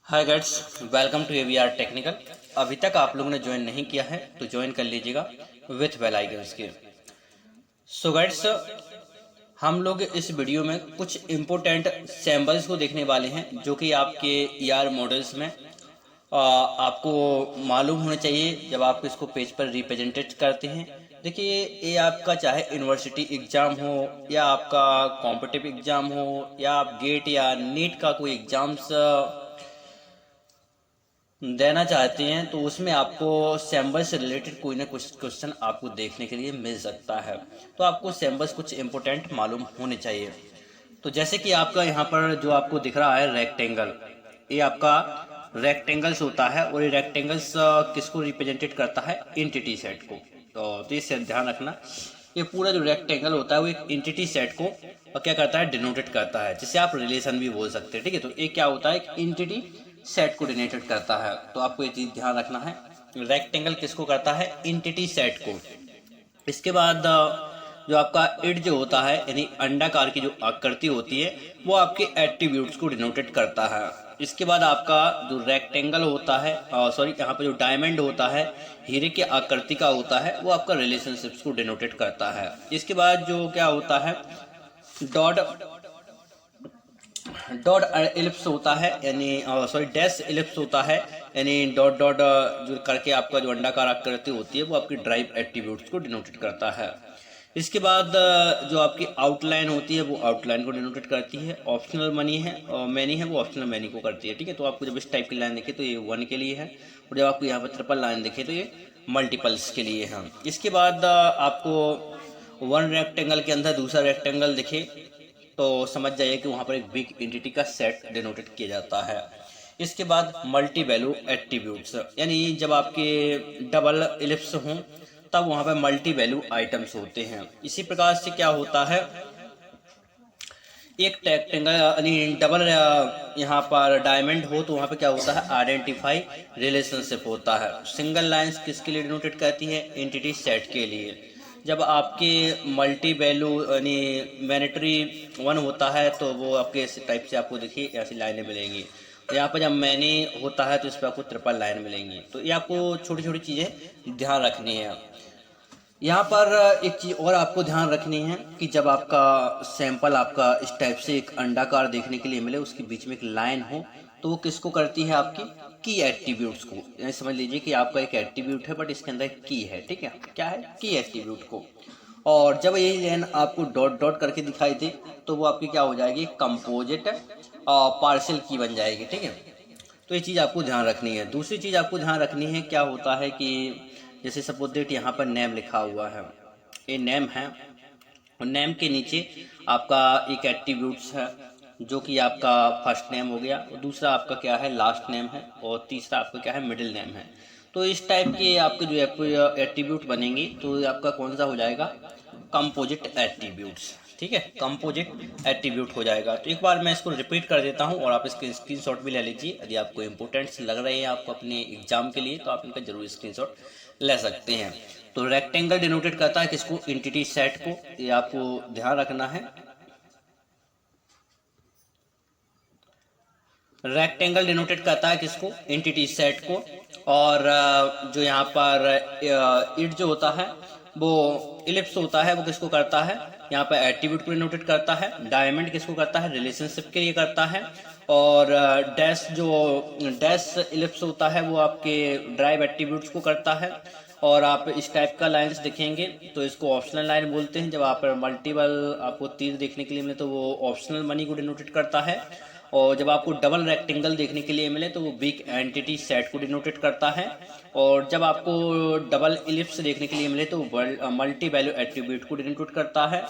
Hi guides, welcome to AVR technical. अभी तक आप लोगों ने ज्वाइन नहीं किया है तो ज्वाइन कर लीजिएगा विथ बेल आइकन्स के। सो गाइड्स, हम लोग इस वीडियो में कुछ इम्पोर्टेंट सैम्पल्स को देखने वाले हैं जो कि आपके ईआर मॉडल्स में आपको मालूम होने चाहिए जब आप इसको पेज पर रिप्रेजेंटेट करते हैं। देखिए, ये आपका चाहे यूनिवर्सिटी एग्ज़ाम हो या आपका कॉम्पिटिटिव एग्ज़ाम हो या आप गेट या नीट का कोई एग्ज़ाम्स देना चाहते हैं तो उसमें आपको सैम्बल से रिलेटेड कोई ना कुछ क्वेश्चन आपको देखने के लिए मिल सकता है। तो आपको सैम्बल्स कुछ इंपॉर्टेंट मालूम होने चाहिए। तो जैसे कि आपका यहाँ पर जो आपको दिख रहा है रेक्टेंगल, ये आपका रेक्टेंगल्स होता है और ये रेक्टेंगल्स किसको रिप्रेजेंटेड करता है? एंटिटी सेट को। तो इससे ध्यान रखना, ये पूरा जो रेक्टेंगल होता है वो एक एंटिटी सेट को क्या करता है? डिनोटेट करता है, जिसे आप रिलेशन भी बोल सकते हैं। ठीक है, तो ये क्या होता है? एक एंटिटी सेट को डिनोटेट करता है। तो आपको ये चीज़ ध्यान रखना है, रेक्टेंगल किसको करता है? एंटिटी सेट को। इसके बाद जो आपका इड जो होता है यानी अंडाकार की जो आकृति होती है वो आपके एट्रीब्यूट्स को डिनोटेट करता है। इसके बाद आपका जो रेक्टेंगल होता है, यहाँ पे जो डायमंड होता है हीरे की आकृति का होता है, वो आपका रिलेशनशिप्स को डिनोटेट करता है। इसके बाद जो क्या होता है? डॉट डॉट एलिप्स होता है, यानी डैश एलिप्स होता है, यानी डॉट डॉट जो करके आपका जो अंडाकार आकृति होती है वो आपकी ड्राइव एट्रीब्यूट्स को डिनोटेट करता है। इसके बाद जो आपकी आउटलाइन होती है वो आउटलाइन को डिनोटेट करती है। ऑप्शनल मनी है और मैनी है वो ऑप्शनल मैनी को करती है। ठीक है, तो आपको जब इस टाइप की लाइन दिखे तो ये वन के लिए है, और जब आपको यहाँ पर ट्रिपल लाइन दिखे तो ये मल्टीपल्स के लिए है। इसके बाद आपको वन रेक्टेंगल के अंदर दूसरा रेक्टेंगल दिखे तो समझ जाइए कि वहाँ पर एक बिग एंटिटी का सेट डिनोटेट किया जाता है। इसके बाद मल्टी वैल्यू एट्रीब्यूट्स, यानी जब आपके डबल एलिप्स हों तब वहाँ पर मल्टी वैल्यू आइटम्स होते हैं। इसी प्रकार से क्या होता है? एक रेक्टेंगल यानी डबल यहाँ पर डायमंड हो तो वहाँ पे क्या होता है? आइडेंटिफाई रिलेशनशिप होता है। सिंगल लाइंस किसके लिए डिनोटेट करती है? एंटिटी सेट के लिए। जब आपके मल्टी वैल्यू यानी मैनेटरी वन होता है तो वो आपके इस टाइप से आपको देखिए ऐसी लाइनें मिलेंगी। यहाँ पर जब मैनी होता है तो इस पर आपको ट्रिपल लाइन मिलेंगी। तो ये आपको छोटी छोटी चीज़ें ध्यान रखनी है। यहाँ पर एक चीज़ और आपको ध्यान रखनी है कि जब आपका सैंपल आपका इस टाइप से एक अंडाकार देखने के लिए मिले, उसके बीच में एक लाइन हो, तो वो किसको करती है? आपकी की एट्रीब्यूट्स को। यानी समझ लीजिए कि आपका एक एट्रीब्यूट है बट इसके अंदर एक की है। ठीक है, क्या है? की एट्रीब्यूट को। और जब यही लाइन आपको डॉट डॉट करके दिखाई दे तो वो आपकी क्या हो जाएगी? कंपोजिट पार्शियल की बन जाएगी। ठीक है, तो ये चीज़ आपको ध्यान रखनी है। दूसरी चीज़ आपको ध्यान रखनी है, क्या होता है कि जैसे सपोज दैट यहाँ पर नेम लिखा हुआ है, ये नेम है, और नेम के नीचे आपका एक एट्रीब्यूट्स है जो कि आपका फर्स्ट नेम हो गया, और दूसरा आपका क्या है? लास्ट नेम है, और तीसरा आपका क्या है? मिडिल नेम है। तो इस टाइप के आपके जो एट्रीब्यूट बनेंगे तो आपका कौन सा हो जाएगा? Composite attributes. ठीक है, कंपोजिट एट्रीब्यूट हो जाएगा। तो एक बार मैं इसको रिपीट कर देता हूँ और आप इसके स्क्रीनशॉट भी ले लीजिए। यदि आपको इंपॉर्टेंट्स लग रहे हैं आपको अपने एग्जाम के लिए तो आप इनका जरूर स्क्रीनशॉट ले सकते हैं। तो रेक्टेंगल डिनोटेट करता है किसको? एंटिटी सेट को, ये आपको ध्यान रखना है। रेक्टेंगल डिनोटेट करता है किसको? एंटिटी सेट को। और जो यहाँ पर इट जो होता है वो इलिप्स होता है, वो किसको करता है? यहाँ पर एट्रीब्यूट को डिनोटेट करता है। डायमंड किसको करता है? रिलेशनशिप के लिए करता है। और डैश इलिप्स होता है वो आपके ड्राइव एट्रीब्यूट्स को करता है। और आप इस टाइप का लाइंस दिखेंगे तो इसको ऑप्शनल लाइन बोलते हैं। जब आप मल्टीपल आपको तीर देखने के लिए मिले तो वो ऑप्शनल मनी को डिनोटेट करता है। और जब आपको डबल रेक्टेंगल देखने के लिए मिले तो वो बिग एंटिटी सेट को डिनोटेट करता है। और जब आपको डबल इलिप्स देखने के लिए मिले तो मल्टी वैल्यू एट्रीब्यूट को डिनोटेट करता है।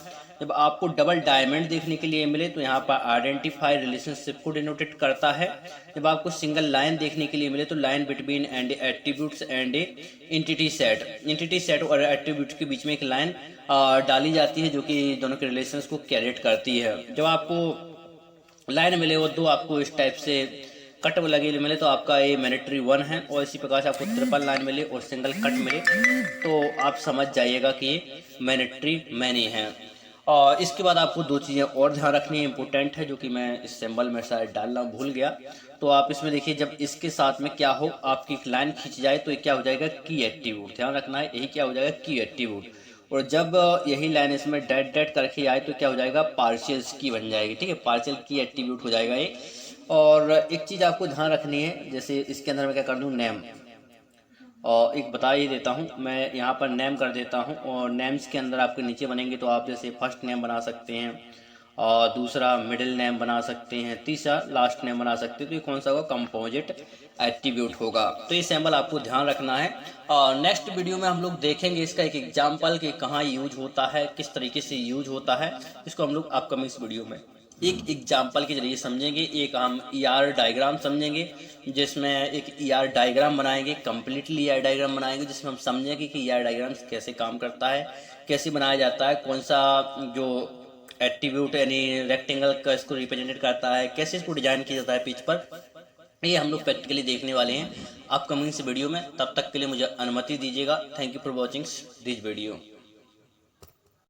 जब आपको डबल डायमंड देखने के लिए मिले तो यहाँ पर आइडेंटिफाई रिलेशनशिप को डिनोटेट करता है। जब आपको सिंगल लाइन देखने के लिए मिले तो line between and attributes and entity set और एट्रीब्यूट के बीच में एक लाइन डाली जाती है जो कि दोनों के रिलेशंस को कैरेट करती है। जब आपको लाइन मिले वो दो आपको इस टाइप से कट लगे मिले तो आपका ये मैनेटरी वन है। और इसी प्रकार से आपको ट्रिपल लाइन मिले और सिंगल कट मिले तो आप समझ जाइएगा कि ये मैनेटरी मैनी है। और इसके बाद आपको दो चीज़ें और ध्यान रखनी है, इंपॉर्टेंट है, जो कि मैं इस सिंबल में शायद डालना भूल गया। तो आप इसमें देखिए, जब इसके साथ में क्या हो, आपकी एक लाइन खींच जाए तो ये क्या हो जाएगा, की एट्रीब्यूट। ध्यान रखना है, यही क्या हो जाएगा, की एट्रीब्यूट। और जब यही लाइन इसमें डैट डैट करके आए तो क्या हो जाएगा, पार्शियल की बन जाएगी। ठीक है, पार्शियल की एट्रीब्यूट हो जाएगा ये। और एक चीज़ आपको ध्यान रखनी है, जैसे इसके अंदर मैं क्या कर दूँ, नेम, और एक बता ही देता हूँ मैं, यहाँ पर नेम कर देता हूँ। और नेम्स के अंदर आपके नीचे बनेंगे तो आप जैसे फर्स्ट नेम बना सकते हैं, और दूसरा मिडिल नेम बना सकते हैं, तीसरा लास्ट नेम बना सकते हैं। तो ये कौन सा होगा, कंपोजिट एट्रीब्यूट होगा। तो ये सैम्पल आपको ध्यान रखना है। और नेक्स्ट वीडियो में हम लोग देखेंगे इसका एक एग्जाम्पल कि कहाँ यूज होता है, किस तरीके से यूज होता है। इसको हम लोग अपकमिंग वीडियो में एक एग्जाम्पल के जरिए समझेंगे। एक हम ER डायग्राम समझेंगे, जिसमें एक ER डायग्राम बनाएंगे, कम्प्लीटली ER डायग्राम बनाएंगे, जिसमें हम समझेंगे कि ER डायग्राम कैसे काम करता है, कैसे बनाया जाता है, कौन सा जो एट्रीब्यूट यानी रेक्टेंगल का इसको रिप्रेजेंटेड करता है, कैसे इसको डिजाइन किया जाता है पेज पर। ये हम लोग प्रैक्टिकली देखने वाले हैं अपकमिंग से वीडियो में। तब तक के लिए मुझे अनुमति दीजिएगा। Thank you for watching this video.